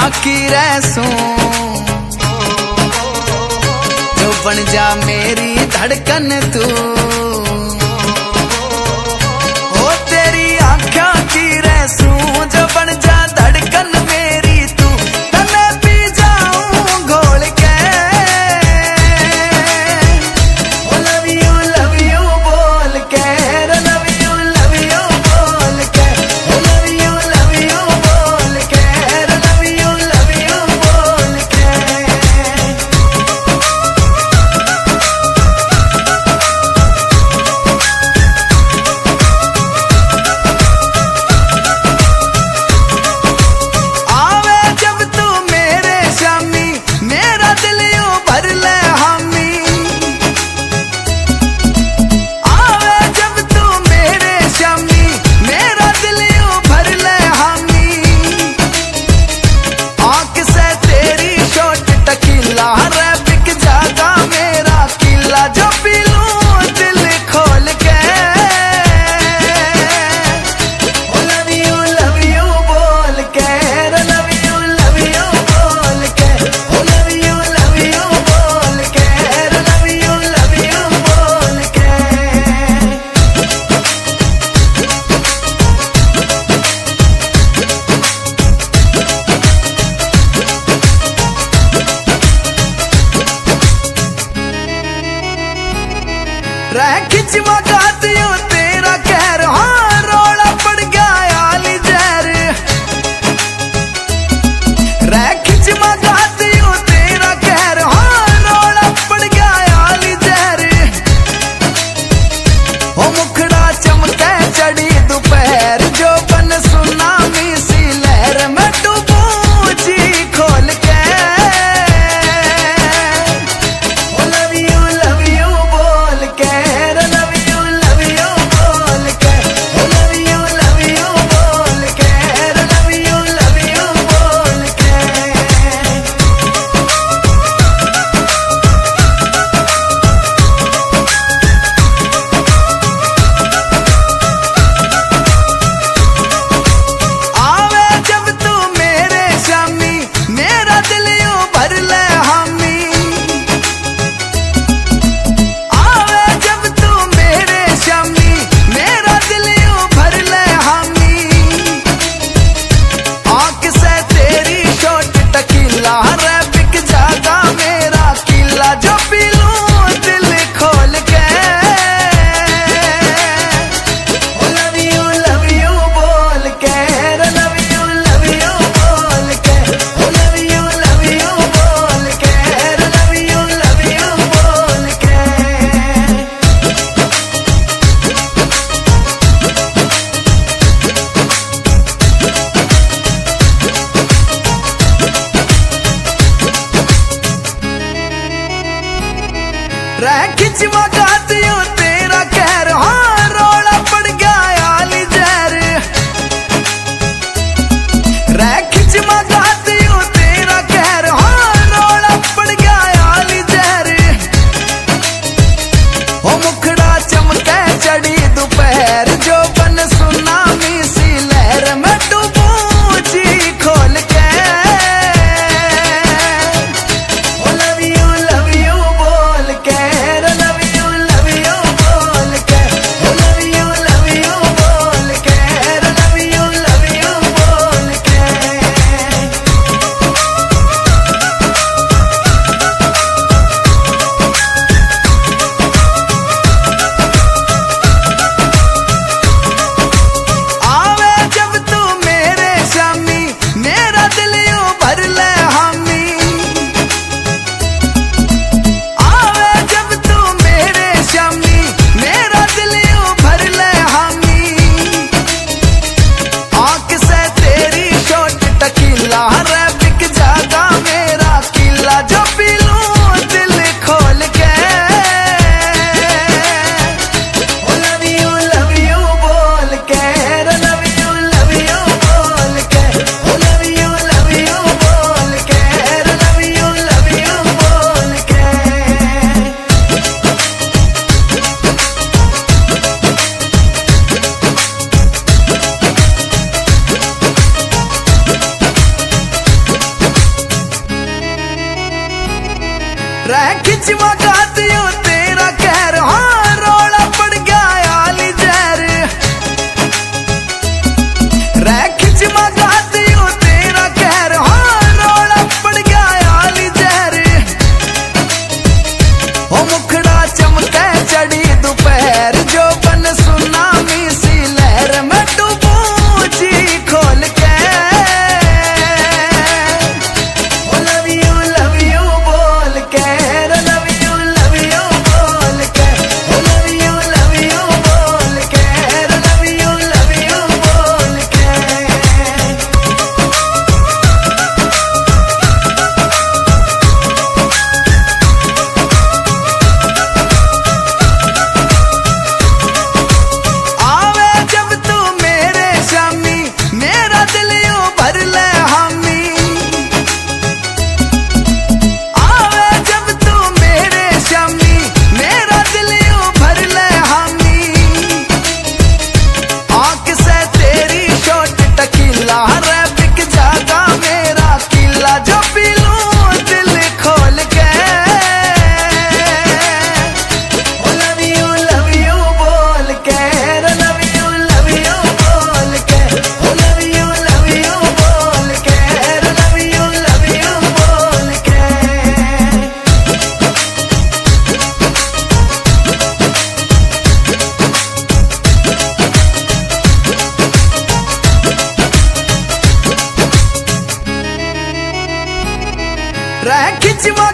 की रहसूं, जो बन जा मेरी धड़कन तू। ओ तेरी आँखों की रहसूं, जो बन जा धड़कन मेरी तू। तने पी जाऊं घोल के, ओ लव यू बोल के, लव यू बोल के, ओ लव यू बोल के, लव यू बोल के। आवे जब तू मेरे शामी, मेरा दिल यूं भर ले हामी। आवे जब तू मेरे शामी, मेरा दिल यूं भर ले हामी। आँख से तेरी शॉट टकीला रे बिक जागा मेरा किला, जो पी लूं दिल खोल के। ओ लव यू बोल के, लव यू बोल के, ओ लव यू बोल के, लव यू बोल के। रह खिंच मगाती हूँ तेरा कहर, हाँ रोड़ा पड़ गया आली जहर। रह खिंच मगाती हूँ तेरा कहर, हाँ रोड़ा पड़ गया आली जहर। ओ मुखड़ा चमके चढ़ी दोपहर, जो बन सुनामी सी लहर। मैं डूबूं जी खोल के, ओ लव यू बोल के, लव यू बोल के, ओ लव यू बोल के, लव यू बोल के। आवे जब तू मेरे शामी, मेरा दिल यूं भर ले हामी। आवे जब तू मेरे शामी, मेरा दिल यूं भर ले हामी। आँख से तेरी शॉट टकीला रे बिक जागा मेरा किला, जो पी लूं दिल खोल के। ओ लव यू बोल के, लव यू बोल के, ओ लव यू बोल के, लव यू बोल के। रह खिंच मगाती हूँ तेरा कहर, हाँ रोड़ा पड़ गया आली जहर। रह खिंच मगाती हूँ तेरा कहर, हाँ रोड़ा पड़ गया आली जहर। ओ मुखड़ा चमके चढ़ी दोपहर, जो बन सुनामी सी लहर। मैं डूबूं जी खोल के, ओ लव यू बोल के, लव यू रह खिंचवा गातियो तेरा कहर हाँ रोला पड़ गया आली जहर रह खिंचवा गातियो तेरा कहर हाँ रोला पड़ गया आली जहर ओ मुखड़ा चमके चढ़ी दोपहर जो बन सुनामी सी लहर में डूबू जी खोल के ओ लव यू बोल के लव यू बोल के ओ लव यू बोल के लव यू बोल के आवे जब तू मेरे शामी मेरा दिल यूं भर ले हामी आवे जब तू मेरे शामी मेरा दिल यूं भर ले हामी आंख से तेरी शॉट टकीला रे बिक जागा मेरा किला जो पी लूं दिल खोल के ओ लव यू बोल के लव यू बोल के ओ लव यू बोल के लव यू बोल के रह खिंचवा